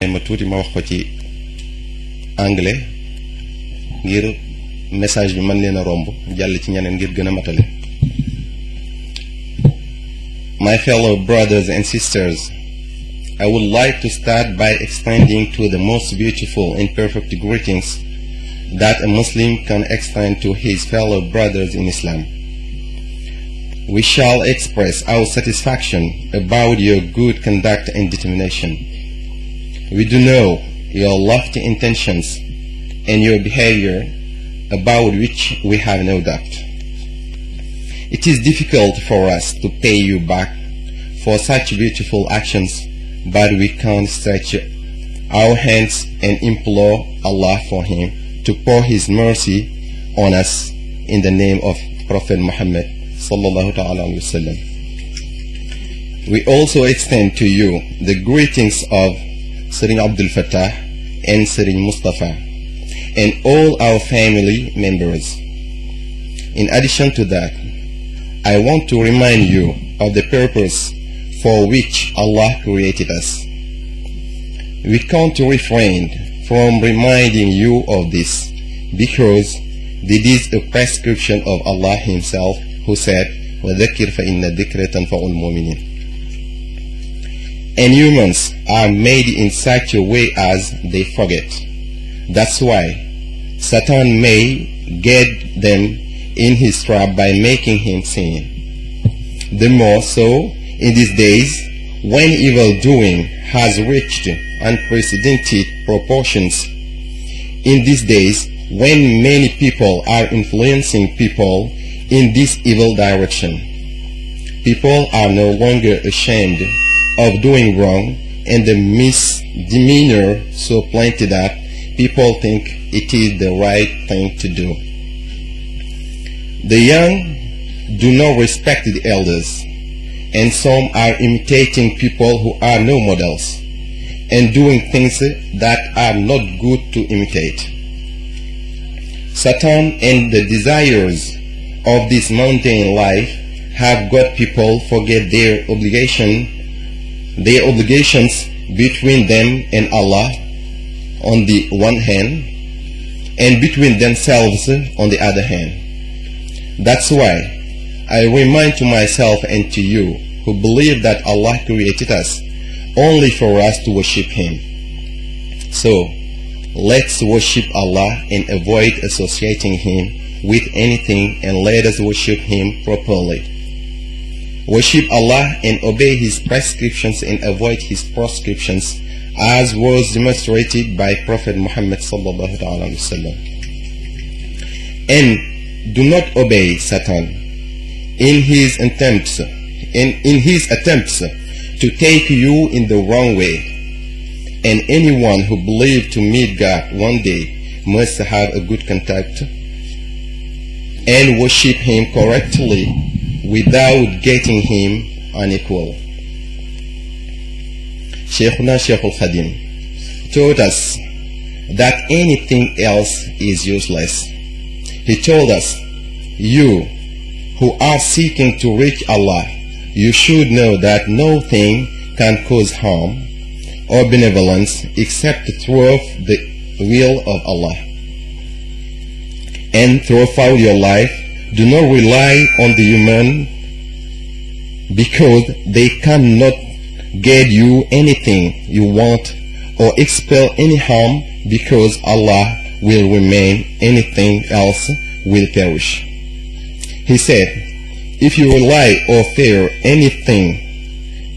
ma tuuti ma wax ko ci anglais ngir message bi man leena romb jàll ci ñeneen ngir gëna matale. My fellow brothers and sisters, I would like to start by extending to the most beautiful and perfect greetings that a Muslim can extend to his fellow brothers in Islam. We shall express our satisfaction about your good conduct and determination. We do know your lofty intentions and your behavior, about which we have no doubt. It is difficult for us to pay you back for such beautiful actions, but we can stretch our hands and implore Allah for Him to pour His mercy on us in the name of Prophet Muhamed sallallahu ta'ala alayhi wa sallam. We also extend to you the greetings of Serigne Abdul Fattah and Serigne Mustafa and all our family members. In addition to that, I want to remind you of the purpose for which Allah created us. We can't refrain from reminding you of this because this is a prescription of Allah Himself, who said, وَذَكِّرْ فَإِنَّ الذِّكْرَ تَنْفَعُ الْمُؤْمِنِينَ. And humans are made in such a way as they forget. That's why Satan may get them in his trap by making him sin. The more so in these days when evil doing has reached unprecedented proportions. In these days when many people are influencing people in this evil direction. People are no longer ashamed of doing wrong, and the misdemeanor so plenty that people think it is the right thing to do. The young do not respect the elders, and some are imitating people who are no models and doing things that are not good to imitate. Satan and the desires of this mundane life have got people forget their obligations between them and Allah on the one hand, and between themselves on the other hand. That's why I remind to myself and to you who believe that Allah created us only for us to worship Him. So let's worship Allah and avoid associating Him with anything, and let us worship Him properly. Worship Allah and obey His prescriptions and avoid His proscriptions, as was demonstrated by Prophet Muhammad sallallahu alaihi wasallam. And do not obey Satan in his attempts to take you in the wrong way. And anyone who believes to meet God one day must have a good contact and worship Him correctly without getting Him unequal. Sheikhuna Sheikhul Khadim taught us that anything else is useless. He told us, you who are seeking to reach Allah, you should know that no thing can cause harm or benevolence except through the will of Allah. And throughout your life, do not rely on the human, because they cannot get you anything you want or expel any harm, because Allah will remain, anything else will perish. He said, if you rely or fear anything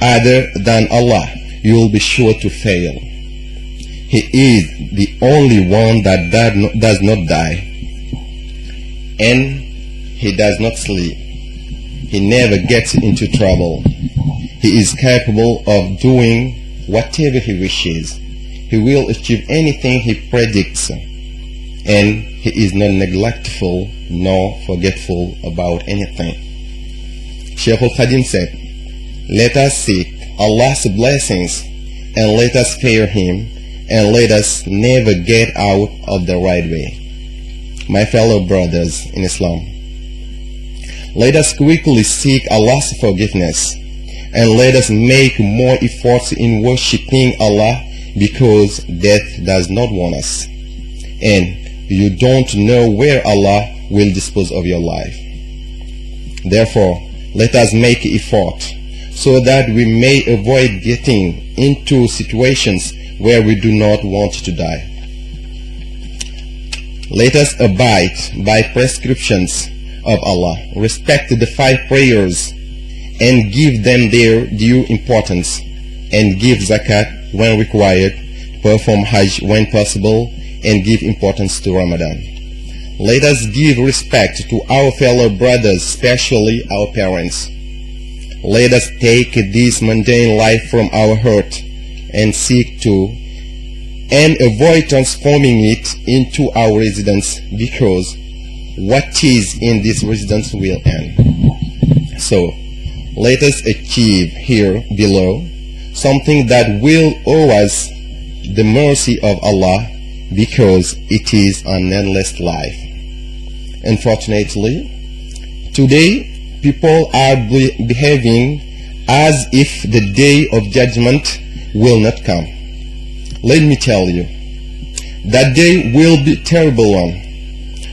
other than Allah, you will be sure to fail. He is the only one that does not die, and He does not sleep. He never gets into trouble. He is capable of doing whatever He wishes. He will achieve anything He predicts, and He is not neglectful nor forgetful about anything. Shaykh al-Khadim said, let us seek Allah's blessings and let us fear Him, and let us never get out of the right way. My fellow brothers in Islam, let us quickly seek Allah's forgiveness, and let us make more efforts in worshipping Allah because death does not want us, and you don't know where Allah will dispose of your life. Therefore, let us make effort so that we may avoid getting into situations where we do not want to die. Let us abide by prescriptions of Allah, respect the 5 prayers and give them their due importance, and give zakat when required, perform hajj when possible, and give importance to Ramadan. Let us give respect to our fellow brothers, especially our parents. Let us take this mundane life from our heart and seek to and avoid transforming it into our residence, because what is in this residence will end. So, let us achieve here below something that will owe us the mercy of Allah, because it is an endless life. Unfortunately, today people are behaving as if the day of judgment will not come. Let me tell you, that day will be a terrible one,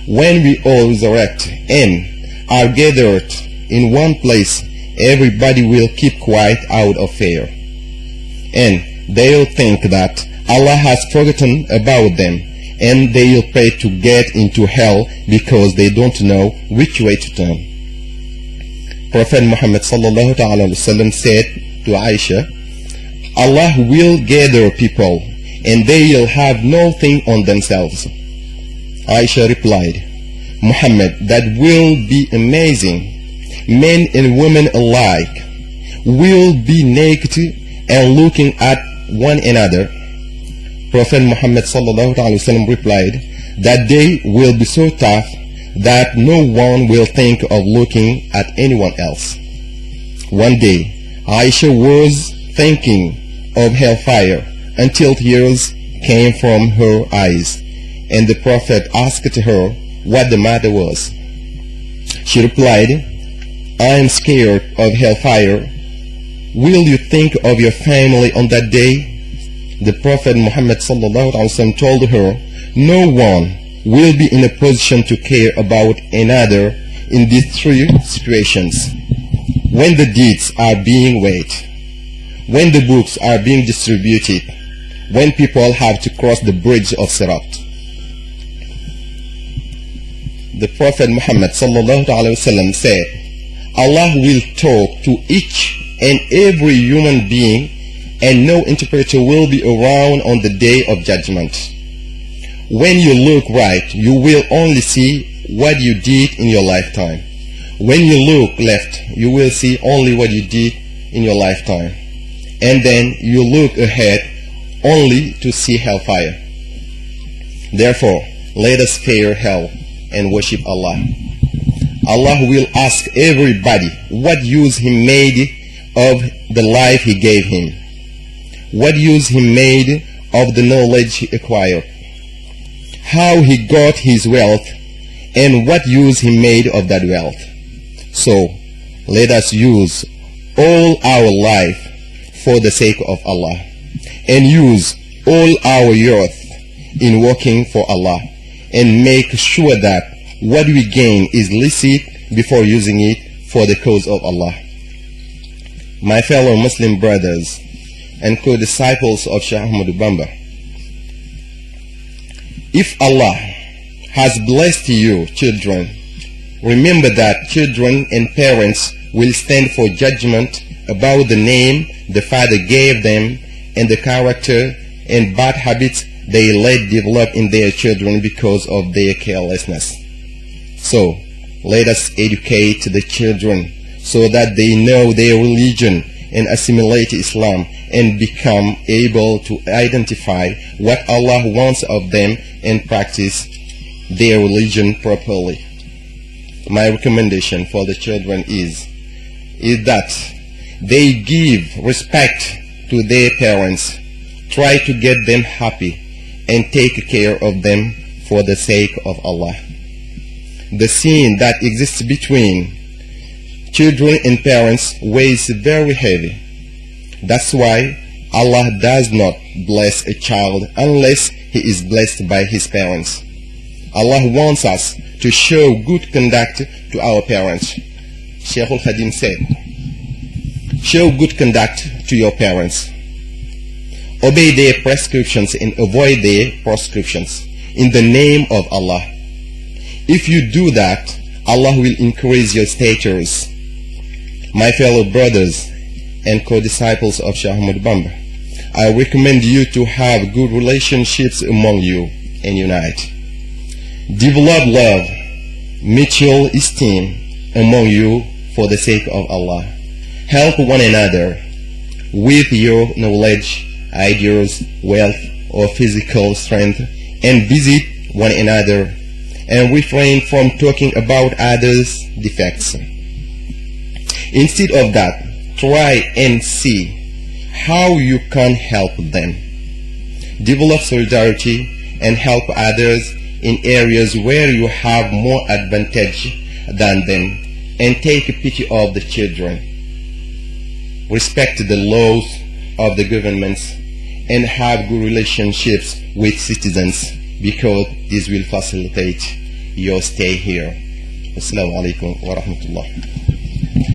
when we all resurrect and are gathered in one place. Everybody will keep quiet out of fear, and they'll think that Allah has forgotten about them, and they'll pray to get into hell because they don't know which way to turn. Prophet Muhammad sallallahu alaihi wasallam said to Aisha, Allah will gather people and they'll have nothing on themselves. Aisha replied, Muhammad, that will be amazing. Men and women alike will be naked and looking at one another. Prophet Muhammad sallallahu alaihi wasallam replied, that day will be so tough that no one will think of looking at anyone else. One day, Aisha was thinking of hellfire until tears came from her eyes, and the Prophet asked her what the matter was. She replied, I am scared of hellfire. Will you think of your family on that day? The Prophet Muhammad sallallahu alaihi wasallam told her, no one will be in a position to care about another in these 3 situations: when the deeds are being weighed, when the books are being distributed, when people have to cross the bridge of Sirat. The Prophet Muhammad sallallahu alaihi wasallam said, Allah will talk to each and every human being, and no interpreter will be around on the day of judgment. When you look right, you will only see what you did in your lifetime. When you look left, you will see only what you did in your lifetime. And then you look ahead only to see hellfire. Therefore, let us fear hell and worship Allah. Allah will ask everybody what use he made of the life he gave him, what use he made of the knowledge he acquired, how he got his wealth, and what use he made of that wealth. So, let us use all our life for the sake of Allah, and use all our youth in working for Allah, and make sure that what we gain is licit before using it for the cause of Allah. My fellow Muslim brothers and co-disciples of Shaykh Ahmad Bamba, if Allah has blessed you, children, remember that children and parents will stand for judgment about the name the father gave them and the character and bad habits they let develop in their children because of their carelessness. So, let us educate the children so that they know their religion and assimilate Islam and become able to identify what Allah wants of them and practice their religion properly. My recommendation for the children is that they give respect to their parents, try to get them happy, and take care of them for the sake of Allah. The sin that exists between children and parents weighs very heavy. That's why Allah does not bless a child unless he is blessed by his parents. Allah wants us to show good conduct to our parents. Sheikh Khadim said, show good conduct to your parents. Obey their prescriptions and avoid their proscriptions in the name of Allah. If you do that, Allah will increase your status. My fellow brothers and co-disciples of Sheikh Ahmad Bamba, I recommend you to have good relationships among you and unite. Develop love, mutual esteem among you for the sake of Allah. Help one another with your knowledge, ideas, wealth, or physical strength, and visit one another and refrain from talking about others' defects. Instead of that, try and see how you can help them. Develop solidarity and help others in areas where you have more advantage than them, and take pity of the children. Respect the laws of the governments and have good relationships with citizens, because this will facilitate your stay here. Assalamu alaikum wa rahmatullah.